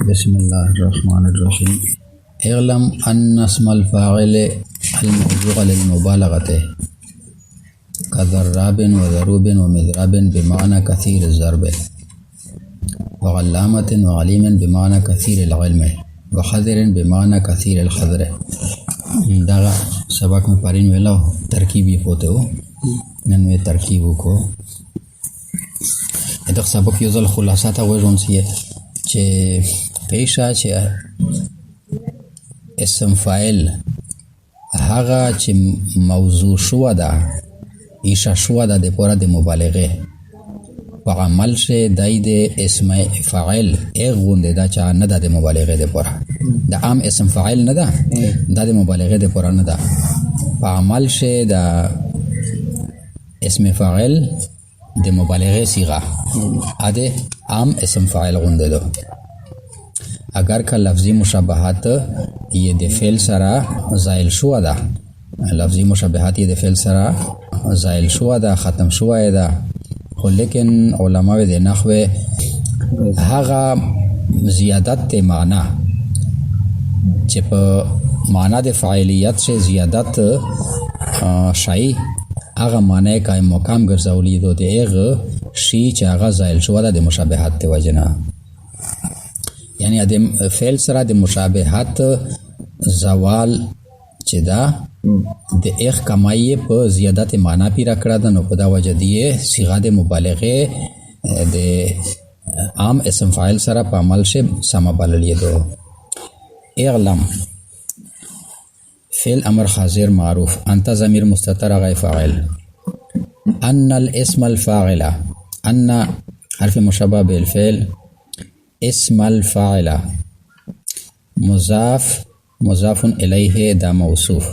بسم الله الرحمن الرحيم. اعلم أن اسم الفاعل الموضوع للمبالغة كضراب وضروب ومضرب بمعنى كثير الضرب، وغلامة وعليم بمعنى كثير العلم، وخضر بمعنى كثير الخضر. دا سبق में पारिन वेला तरकीब ये होते हो नन में तरकीबों को इधर सबक युजल खुलासा था वो जोन सी है चे पेशा चे اسم فاعل هغه چې موضوع شو ده ایشا شو ده د پوره د مبالغه په عمل شه دای د اسم فاعل غونډه دا چا نه ده د مبالغه د پوره د عام اسم فاعل نه ده د مبالغه د پوره نه ده په عمل شه د اسم فاعل د مبالغه صيغه اده عام اسم فاعل غونډه ده. اگر که لفظی مشابهت یہ د فعل سره زائل شو ده، لفظی مشابهت یہ د فعل سره زائل شو ده، ختم شو ده، خو لیکن علماء د نحو هغه زیادت ته معنا چې په معنا د فاعلیت سے زیادت شای هغه معنی قائم مقام ګرځولې دو د هغه شی چې هغه زائل شو ده د مشابهت ته وجنه، یعنی د فعل سره د مشابهت زوال چې دا د اخ کمایې په زیادت معنا پیرا کړه ده، نو په دا وجه دی صيغه د مبالغه د عام اسم فاعل سره په عمل شه سم بللې دو. اعلم فعل امر حاضر معروف، انت ضمیر مستتر غیر فاعل، ان الاسم الفاعل، ان حرف مشابه بالفعل، اسم الفاعل مضاف مضاف الیه دا موصوف،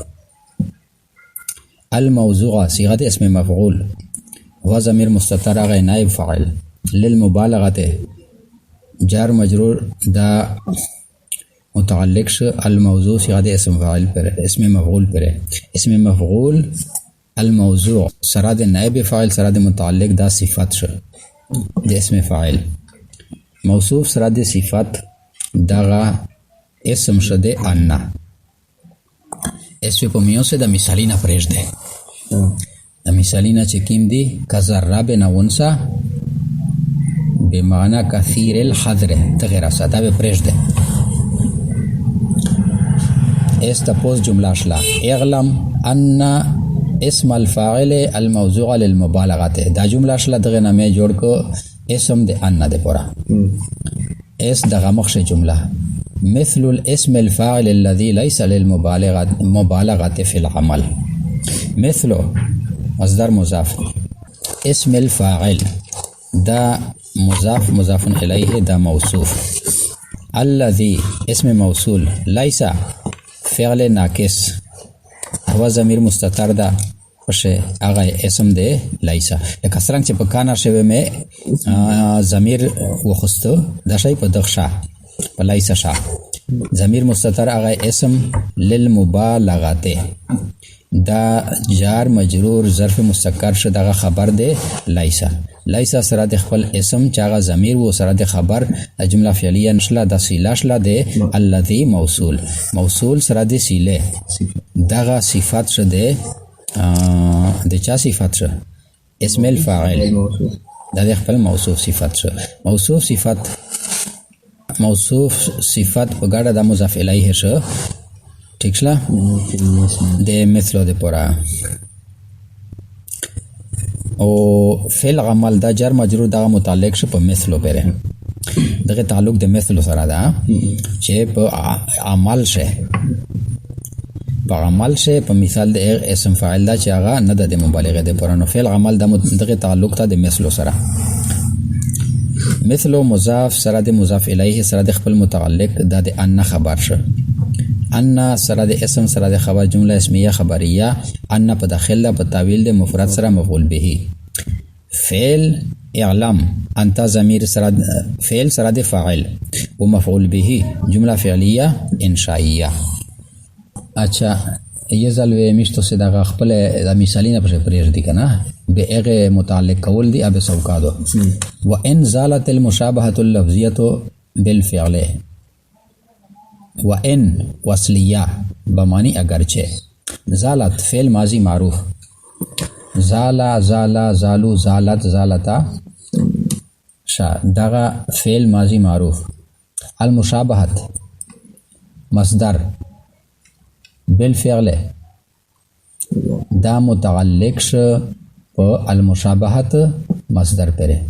الموضوع صيغه اسم مفعول و ضمیر مستتر غیر نائب فاعل، للمبالغه جار مجرور دا متعلق ش الموضوع صيغه اسم فاعل پر اسم مفعول پر اسم مفعول الموضوع سره د نائب فاعل سره د متعلق دا صفت ش د اسم فاعل، موصوف سره د صفت دغه اسم شده انا اسم په میو سه د مثالینا پرېږ ده د مثالینا چې کیم دي کذرب نونسا بمعنى كثير الحذر تغیر ساده به پرېږ ده. است پوز جمله شلا اعلم ان اسم الفاعل الموضوع للمبالغه، دا جمله شلا دغه نامه جوړ کو اسم د ان ده پورا اس دغه مخشه جمله مثل الاسم الفاعل الذي ليس للمبالغه في العمل، مثل مصدر مضاف، اسم الفاعل دا مضاف مضاف الیه دا موصوف، الذي اسم موصول، ليس فعل ناقص هو ضمیر مستتر دا پشه هغه اسم ده لیسا، لکه څنګه چې په کانا شوه مې ضمیر وخستو د شی په دغشا په لیسا شا ضمیر مستتر هغه اسم للمبالغه دا جار مجرور ظرف مستقر شو دغه خبر ده لیسا، لیسا سره د خپل اسم چې هغه ضمیر و سره د خبر جمله فعلیه نشله د سیله شله ده الذی موصول، موصول سره د سیله دغه صفات شده د چا صفات شو اسم الفاعل دا د خپل موصوف صفات شو، موصوف صفات په ګډه د مضاف الیه شو ٹھیک شله د مثلو د پورا او فعل عمل دا جر مجرور دا متعلق شو په مثلو پره دغه تعلق د مثلو سره دا چې په عمل شه په عمل شه په مثال د اسم فاعل دا چې هغه نه د مبالغه د پرانو فعل عمل دغه تعلق ته د مثلو سره، مثلو مضاف سره د مضاف الیه سره د خپل متعلق د ان خبر شه، ان سره د اسم سره د خبر جمله اسمیه خبریه، ان په داخله په تعویل د مفرد سره مفعول به، فعل اعلم انت ضمیر سره فعل سره د فاعل و مفعول به جمله فعلیه انشائیه. اچھا یه ځلوې میشتو سه دغه خپل د مثالینه په پرېږ دي کنه به هغه متعلق کول دي ابه سوکادو و ان زالت المشابهه اللفظيه بالفعل و ان وصلیه بمانی اگرچه. زالت فعل ماضی معروف. زالا زالا زالو زالت زالتا دغه فعل ماضی معروف. المشابهت مصدر بالفعل دا متعلق شو په المشابهت مصدر پره.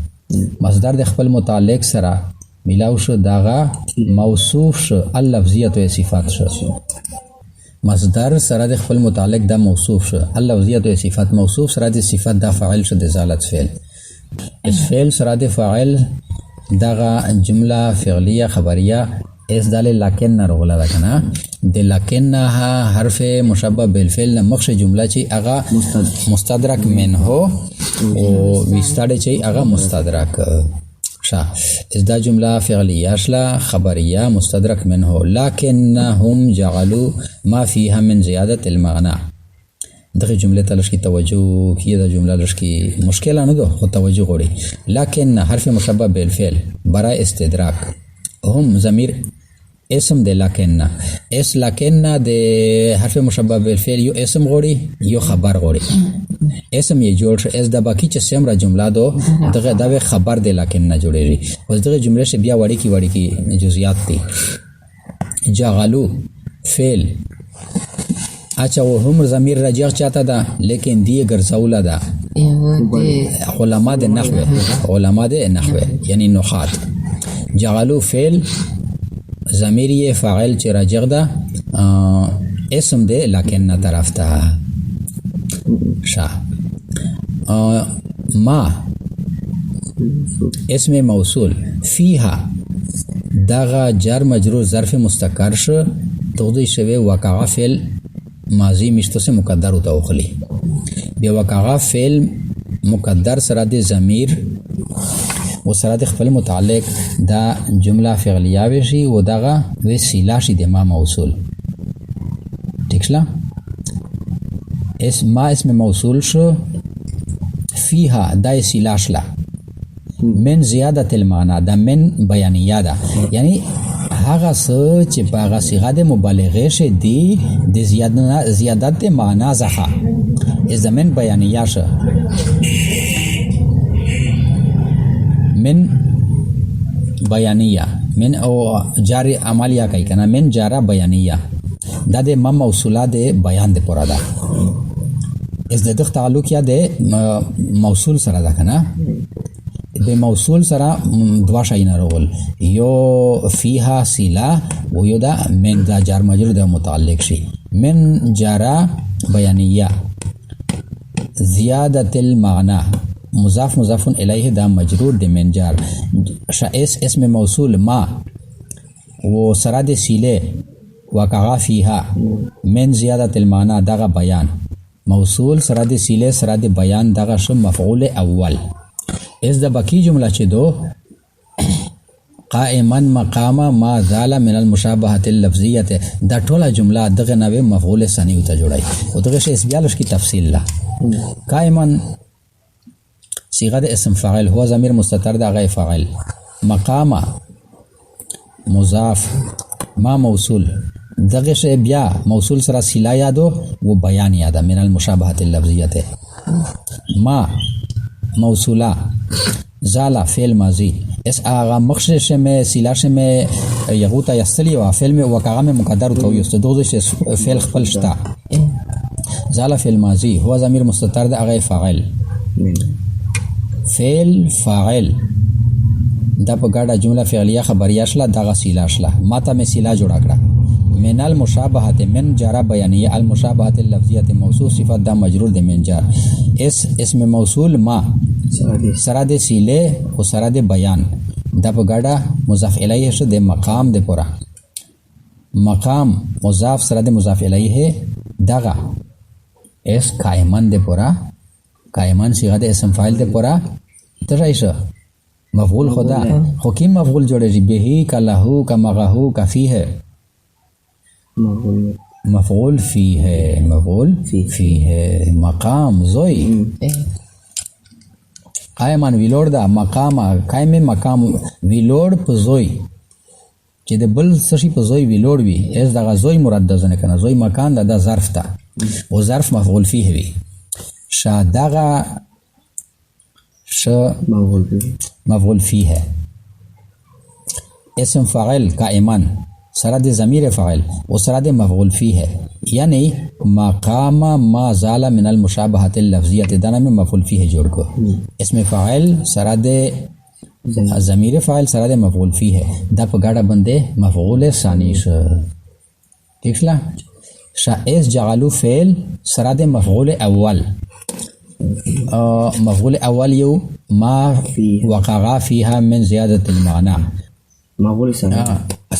مصدر د خپل متعلق سره ملاو شو داغه موصوف شو اللفظیت و صفات شو. مصدر سره د خپل متعلق دا موصوف شو اللفظیت و صفات. موصوف سره د صفات دا فاعل شو د زالت فعل. اس فعل سره د فاعل داغه جمله فعلیه خبریه اس دال لکن نه رغلا ده کنه. د لکن ها حرف مشبه بالفعل نه مخش جمله چی اغا مستدرک منه او وستاده چی اغا مستدرک شا. اس دا جمله فعلیه شلا خبریه مستدرک منه. لکنهم جعلوا ما فيها من زیادت المعنى. دغه جمله تلش کی توجه کیه دا جمله لش کی مشکل نه ده خو توجه غوړي. لکن حرف مشبه بالفعل برای استدراک. هم ضمیر اسم د لکن اس لکن د حرف مشبه بالفعل یو اسم غوړي یو خبر غوړي. اسم یې جوړ شو اس د باقی چې سمره جمله دو دغه د خبر د لکن نه جوړيږي. اوس دغه جمله شه بیا وړي کی جزئیات دي. جعلوا فعل اچھا وہ هم ضمیر رجع چاہتا دا لیکن دی ګرځوله دا علماء د نحو یعنی نحات. جعلوا فعل ضمیر یہ فاعل چې راجع دا اسم دے لیکن نہ طرف تا شا. ما اسم موصول فیها داغا جر مجرور ظرف مستقر شو تغذی شوی وقع فعل ماضی مشتو سے مقدر ہوتا اخلی. بیا وقع فعل مقدر سراد ضمیر و سراد خپل متعلق دا جمله فعلیه وشي و دغه وسیله شي د ما موصول. ٹھیک شلا. اسم موصول شو فيها دا وسیله شلا من زیادت المعنى دا من بیانیه ده یعنی هغه څه چې په هغه صيغه د مبالغه شه دی د زیادت معنا ځخه زمن بیانیه شه. من بیانیه من او جاری عملیه کوي کنه. من جاره بیانیه دا د موصوله د بیان د پورا ده. از د تعلق یا د موصول سره ده کنه. د موصول سره دوا شایونه رول یو فیها سیلا و یو دا من دا جار مجرور د متعلق شي. من جاره بیانیه زیادت المعنى مضاف مضاف الیه دا مجرور د من جار. اسم موصول ما و سره د سیله وقع فيها من زیادت المعنى دغه بیان. موصول سره د سیله سره د بیان دغه شم مفعول اول. اس د باقی جمله چې دو قائما مقام ما زال من المشابهه اللفظيه دا ټوله جمله دغه نوې مفعول ثانی ته جوړای او دغه شی اس بیالش کی تفصیل لا. قائما صيغه د اسم فاعل هو ضمیر مستتر دا غیر فاعل. مقام مضاف ما موصول دغه شی بیا موصول سره سیلا یادو و بیان یاده من المشابهه اللفظيه. ما موصوله زالا فعل ماضی اس آغا مخشش میں سیلاش میں یغوتا یستلی و فعل میں وقعا میں مقدر تو یست دوزش فعل خپل شتا. زالا فعل ماضی هو ضمیر مستتر ده اغای فاعل. فعل فاعل دا په ګډه جمله فعلیه خبریه شله دغه سیلا شله. ماته می سیلا جوړ کړه. من المشابهه من جاره بیانیه المشابهه اللفظیه موصوف صفت دا مجرور د من جار. اسم موصول ما سره د سیله او سره د بیان دا په ګډه مضاف الیه شو د مقام د پورا. مقام مضاف سره د مضاف الیه دغه اس قائمن د پورا. قائمن صيغه د اسم فاعل د پورا ترایشه مفعول خدا خو کی مفعول جوړیږي به کلهو کمغهو کفیه مفعول فيه مفعول فيه مقام زوی قائمان ویلوړ دا مقام قائم مقام ویلوړ په زوی چې د بل څه په زوی وی لوړ وي اس دغه زوی مراد ده ځنه کنه زوی مکان د ظرف ته او ظرف مفعول فيه وي شا دغه ش مفعول فيه اسم فاعل قائما سره د ضمیر فاعل او سره د مفعول فيه یعنی مقام ما زال من المشابهه اللفظيه دنه میں مفعول فيه جوړ کو اسم فاعل سره د ضمیر فاعل سره د مفعول فيه د په ګډه باندې مفعول ثانی شو ٹھیک شلا شائز جعلوا فعل سره د مفعول اول مفعول اول یو ما وقع فيها من زیادة المعنى مفعول ثانی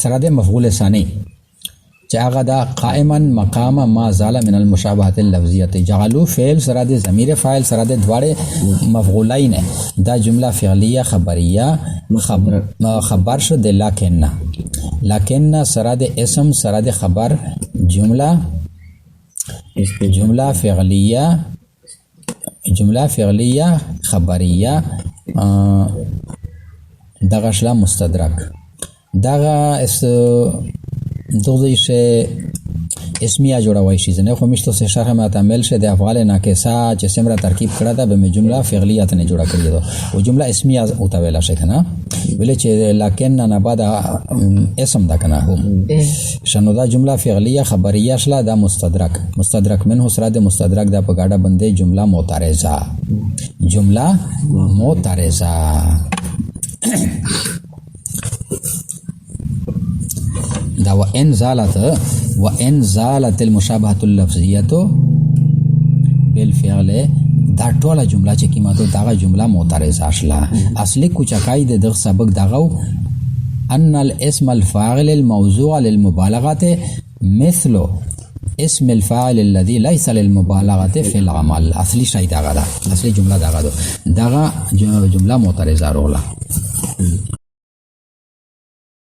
سره د مفعول ثانی چې هغه دا قائما مقام ما زال من المشابهه اللفظيه جعلوا فعل سره د ضمیر فاعل سره د دواړه مفعولین دا جمله فعلیه خبریه خبر شو د لکن سره د اسم سره د خبر جمله فعلیه خبریه دغه شلا مستدرک دغه دغه شی اسمیه جوړوي شي نه خو مشته سه شرح معتمل شه د افعال ناقصه چې سمره ترکیب کړه دا به جمله فعلیه ته نه جوړه کړی دا او جمله اسمیه او ته ویل شي کنه ویل چې لکن نه بعد اسم دا کنه هم شنو دا جمله فعلیه خبریه شلا دا مستدرک منه سره د مستدرک دا په گاډه باندې جمله معترضه دا وان زالت المشابهه اللفظيه بالفعل دا ټوله جمله چې کیماته دا جمله معترضه شله اصلي کوچکای د سبق دغه ان الاسم الفاعل الموضوع للمبالغه مثل اسم الفاعل الذي ليس للمبالغه في العمل اصلي شی دغه اصلي جمله دغه جمله معترضه روله